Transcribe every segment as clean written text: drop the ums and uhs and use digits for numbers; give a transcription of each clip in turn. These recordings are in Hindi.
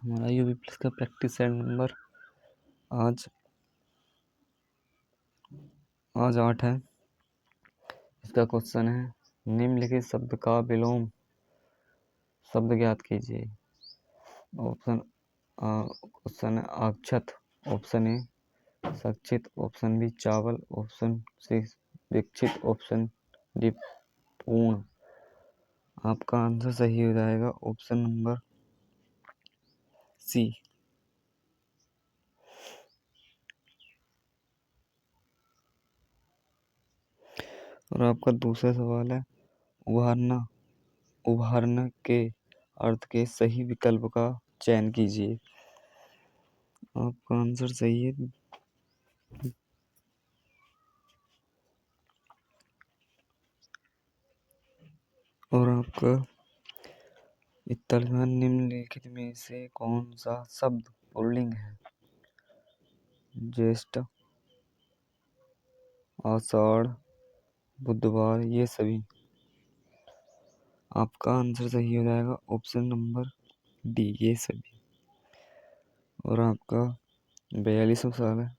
हमारा यूबी प्लस का प्रैक्टिस सेट नंबर आज 8 है। इसका क्वेश्चन है निम्नलिखित शब्द का विलोम शब्द ज्ञात कीजिए। क्वेश्चन है अक्षत, ऑप्शन ए सक्षित, ऑप्शन बी चावल, ऑप्शन सी विकसित, ऑप्शन डी पूर्ण। आपका आंसर सही हो जाएगा ऑप्शन नंबर सी। और आपका दूसरा सवाल है उभारना। उभारना के अर्थ के सही विकल्प का चयन कीजिए। आपका आंसर सही है और आपका इत्तलगन निम्नलिखित में से कौन सा शब्द पुल्लिंग है? ज्येष्ठ, आषाढ़, बुधवार, ये सभी। आपका आंसर सही हो जाएगा ऑप्शन नंबर डी, ये सभी। और आपका 42वां सवाल है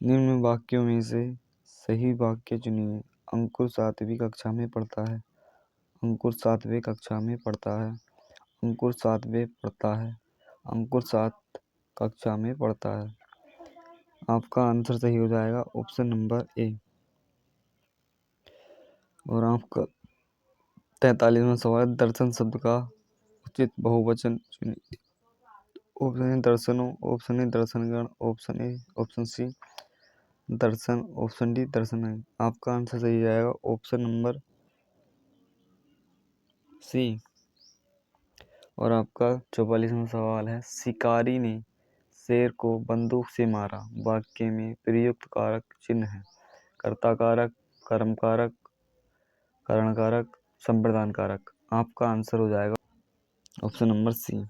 निम्न वाक्यों में से सही वाक्य चुनिए। अंकुर 7वीं कक्षा में पढ़ता है। अंकुर 7वीं कक्षा में पढ़ता है। अंकुर 7वें पढ़ता है। अंकुर 7 कक्षा में पढ़ता है। आपका आंसर सही हो जाएगा ऑप्शन नंबर ए। और आपका 43वां सवाल दर्शन शब्द का उचित बहुवचन चुनिए। ऑप्शन ए दर्शनों, ऑप्शन ए दर्शनगण, ऑप्शन सी दर्शन, ऑप्शन डी दर्शन है। आपका आंसर सही जाएगा ऑप्शन नंबर सी। और आपका 44वां सवाल है शिकारी ने शेर को बंदूक से मारा। वाक्य में प्रयुक्त कारक चिन्ह है कर्ता कारक, कर्म कारक, कारण कारक, संप्रदान कारक। आपका आंसर हो जाएगा ऑप्शन नंबर सी।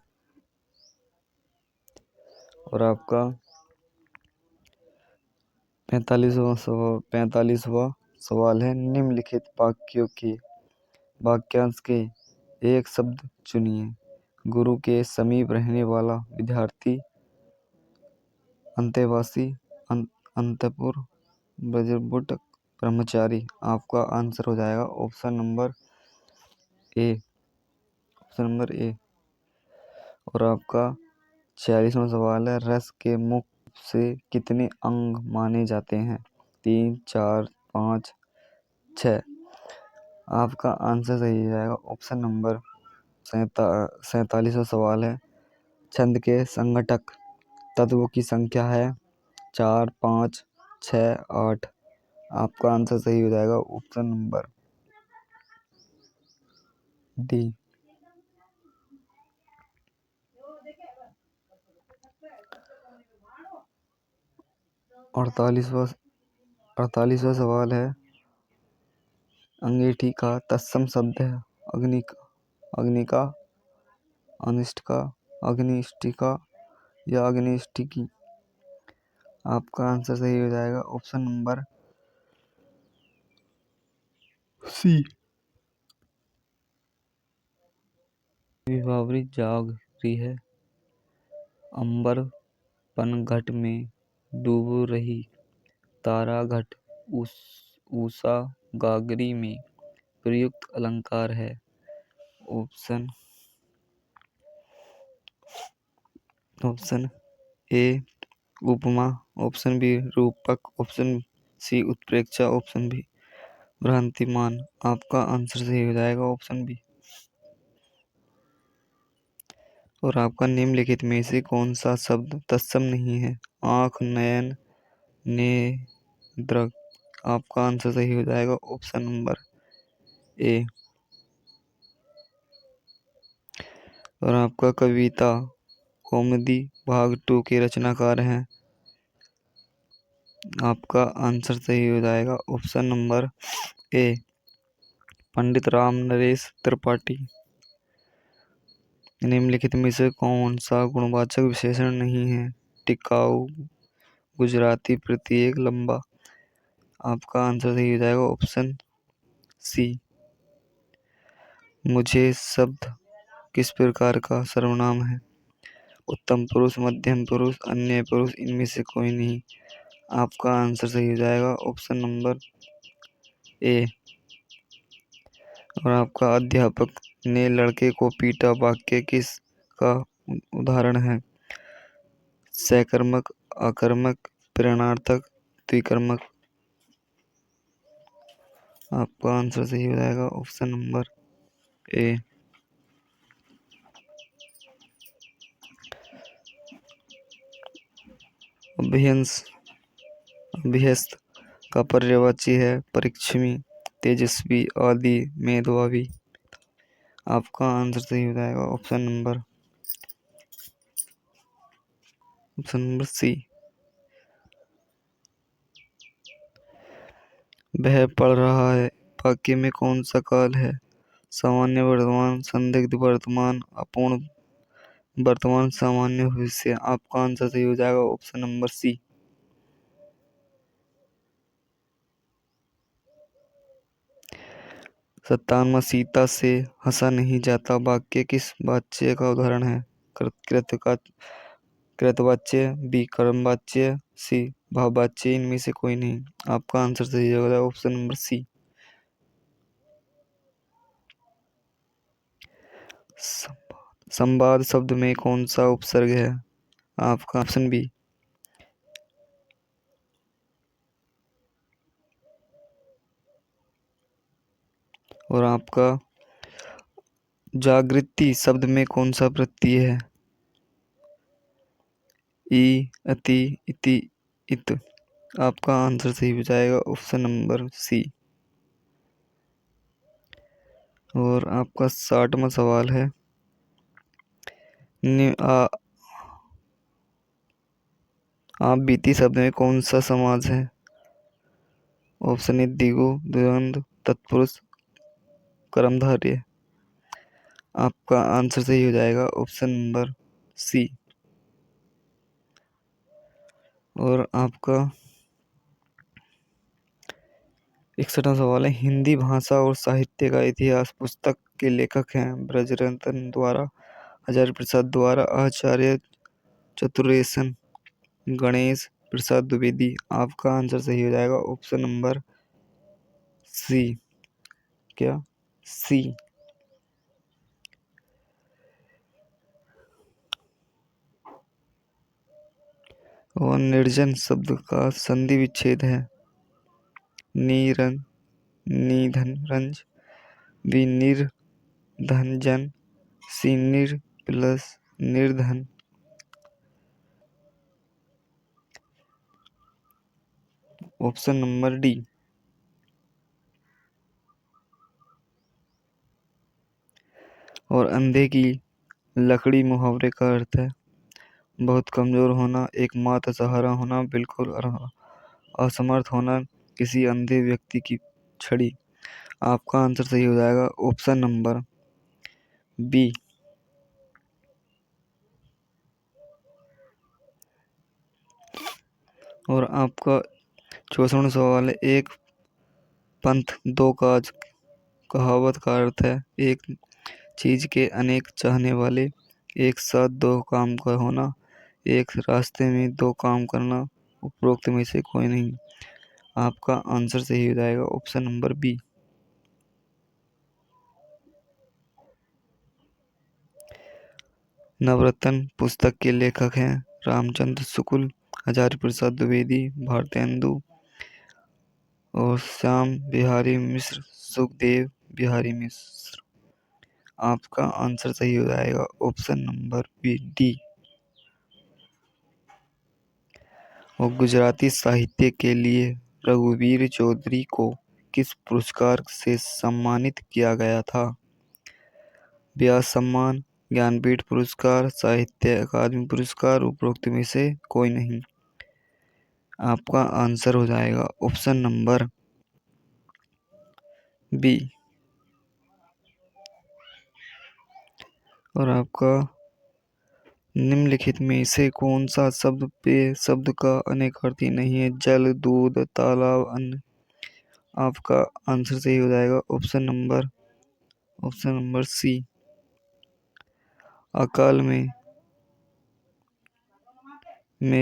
और आपका 45वां सवाल है निम्नलिखित वाक्यांश के एक शब्द चुनिए। गुरु के समीप रहने वाला विद्यार्थी, अंतेवासी, अंतपुर, ब्रजबुट, ब्रह्मचारी। आपका आंसर हो जाएगा ऑप्शन नंबर ए। और आपका 46वां सवाल है रस के मुख से कितने अंग माने जाते हैं? 3, 4, 5, 6। आपका आंसर सही जाएगा ऑप्शन नंबर 47वां सवाल है छंद के संघटक तत्वों की संख्या है 4, 5, 6, 8। आपका आंसर सही हो जाएगा ऑप्शन नंबर डी। 48वां सवाल है अंगीठी का तत्सम शब्द है अग्निका, अनिष्टिका, अग्निष्टिका या अग्निष्टिकी। आपका आंसर सही हो जाएगा ऑप्शन नंबर सी। विभावरी जाग रही है अंबर पनघट में डूब रही तारा घट उषा गागरी में प्रयुक्त अलंकार है। ऑप्शन ए उपमा, ऑप्शन बी रूपक, ऑप्शन सी उत्प्रेक्षा, ऑप्शन बी भ्रांतिमान। आपका आंसर सही हो जाएगा ऑप्शन बी। और आपका निम्नलिखित में से कौन सा शब्द तत्सम नहीं है? आँख, नयन, नेत्र। आपका आंसर सही हो जाएगा ऑप्शन नंबर ए। और आपका कविता कौमुदी भाग 2 के रचनाकार हैं। आपका आंसर सही हो जाएगा option number A Pandit Ram Naresh Tripathi. निम्नलिखित में से कौन सा गुणवाचक विशेषण नहीं है? टिकाऊ, गुजराती, प्रत्येक, लंबा। आपका आंसर सही हो जाएगा ऑप्शन सी। मुझे शब्द किस प्रकार का सर्वनाम है? उत्तम पुरुष, मध्यम पुरुष, अन्य पुरुष, इनमें से कोई नहीं। आपका आंसर सही हो जाएगा ऑप्शन नंबर ए। और आपका अध्यापक ने लड़के को पीटा वाक्य किस का उदाहरण है? सकर्मक, आकर्मक, प्रेरणार्थक, द्विकर्मक। आपका आंसर सही हो जाएगा ऑप्शन नंबर ए। अभ्यस्त का पर्यायवाची है परिश्रमी, तेजस्वी, आदि, मेधावी। आपका आंसर सही हो जाएगा ऑप्शन नंबर सी। वह पढ़ रहा है वाक्य में कौन सा काल है? सामान्य वर्तमान, संदिग्ध वर्तमान, अपूर्ण वर्तमान, सामान्य भविष्य। आपका आंसर सही हो जाएगा ऑप्शन नंबर सी। सत्तावनवा सीता से हंसा नहीं जाता वाक्य किस वाच्य का उदाहरण है? कृतवाच्य, बी कर्मवाच्य, सी भाववाच्य, इनमें से कोई नहीं। आपका आंसर सही हो जाएगा ऑप्शन नंबर सी। संवाद शब्द में कौन सा उपसर्ग है? आपका ऑप्शन बी। और आपका जागृति शब्द में कौन सा प्रत्यय है? ई, अति, इति, इत। आपका आंसर सही हो जाएगा ऑप्शन नंबर सी। और आपका 60वां सवाल है, आप बीती शब्द में कौन सा समाज है? ऑप्शन ए द्विगु, द्वंद्व, तत्पुरुष, कर्मधारय। आपका आंसर सही हो जाएगा ऑप्शन नंबर सी। और आपका 61वां सवाल है, हिंदी भाषा और साहित्य का इतिहास पुस्तक के लेखक हैं ब्रजरतन द्वारा, हजारी प्रसाद द्वारा, आचार्य चतुरेशन, गणेश प्रसाद द्विवेदी। आपका आंसर सही हो जाएगा ऑप्शन नंबर सी। क्या? सी। और निर्जन शब्द का संधि विच्छेद है निरन, निधन, रंज, विनिर्धनजन, सी निर प्लस निर्धन। Option number D. और अंधे की लकड़ी मुहावरे का अर्थ है बहुत कमजोर होना, एकमात्र सहारा होना, बिल्कुल असमर्थ होना, किसी अंधे व्यक्ति की छड़ी। आपका आंसर सही हो जाएगा ऑप्शन नंबर बी। और आपका 64वां सवाल है, एक पंथ दो काज कहावत का अर्थ है एक चीज के अनेक चाहने वाले, एक साथ दो काम का होना, एक रास्ते में दो काम करना, उपरोक्त में से कोई नहीं। आपका आंसर सही हो जाएगा ऑप्शन नंबर बी। नवरत्न पुस्तक के लेखक हैं रामचंद्र शुक्ल, हजारी प्रसाद द्विवेदी, भारतेंदु और श्याम बिहारी मिश्र, सुखदेव बिहारी मिश्र। आपका आंसर सही हो जाएगा ऑप्शन नंबर बी डी। और गुजराती साहित्य के लिए रघुवीर चौधरी को किस पुरस्कार से सम्मानित किया गया था? व्यास सम्मान, ज्ञानपीठ पुरस्कार, साहित्य अकादमी पुरस्कार, उपरोक्त में से कोई नहीं। आपका आंसर हो जाएगा ऑप्शन नंबर बी। और आपका निम्नलिखित में से कौन सा शब्द पे शब्द का अनेकार्थी नहीं है? जल, दूध, तालाब, अन्न। आपका आंसर सही हो जाएगा ऑप्शन नंबर सी। अकाल में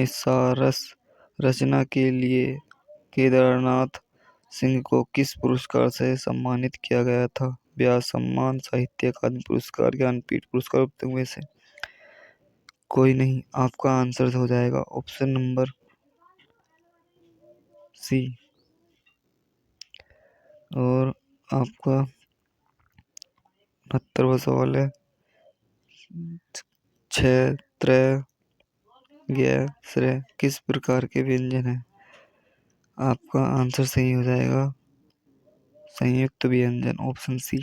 सारस रचना के लिए केदारनाथ सिंह को किस पुरस्कार से सम्मानित किया गया था? व्यास सम्मान, साहित्य अकादमी पुरस्कार, ज्ञानपीठ पुरस्कार में से कोई नहीं। आपका आंसर हो जाएगा ऑप्शन नंबर सी। और आपका 69वां सवाल है, क्षेत्र श्रेय किस प्रकार के व्यंजन है? आपका आंसर सही हो जाएगा संयुक्त व्यंजन, ऑप्शन सी।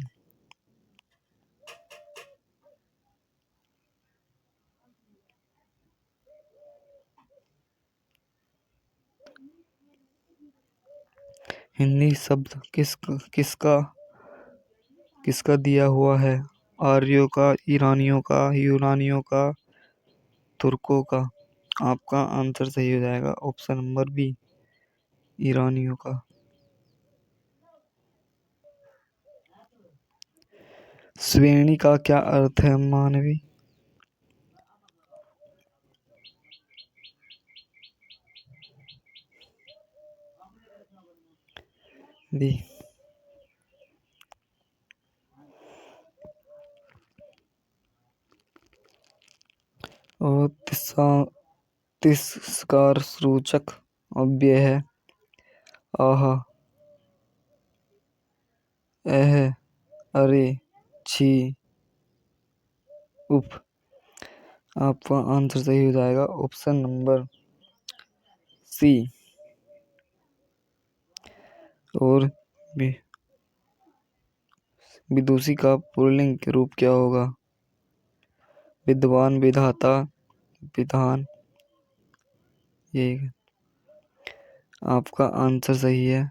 हिंदी शब्द किसका दिया हुआ है? आर्यों का, ईरानियों का, यूनानियों का, तुर्कों का? आपका आंसर सही हो जाएगा ऑप्शन नंबर बी, ईरानियों का। श्रेणी का क्या अर्थ है मानवी? दी। और तिरस्कार सूचक अव्यय है आह, एह, अरे, छी, उफ। आपका आंसर सही हो जाएगा ऑप्शन नंबर सी। और विदुषी का पुल्लिंग रूप क्या होगा? विद्वान, विधाता, विधान। ये आपका आंसर सही है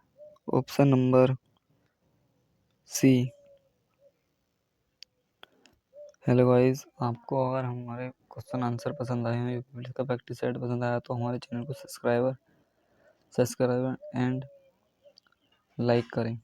option number C. Hello guys, आपको अगर हमारे क्वेश्चन आंसर पसंद आए हैं, इसका प्रैक्टिस सेट पसंद आया तो हमारे चैनल को सब्सक्राइब एंड लाइक करें।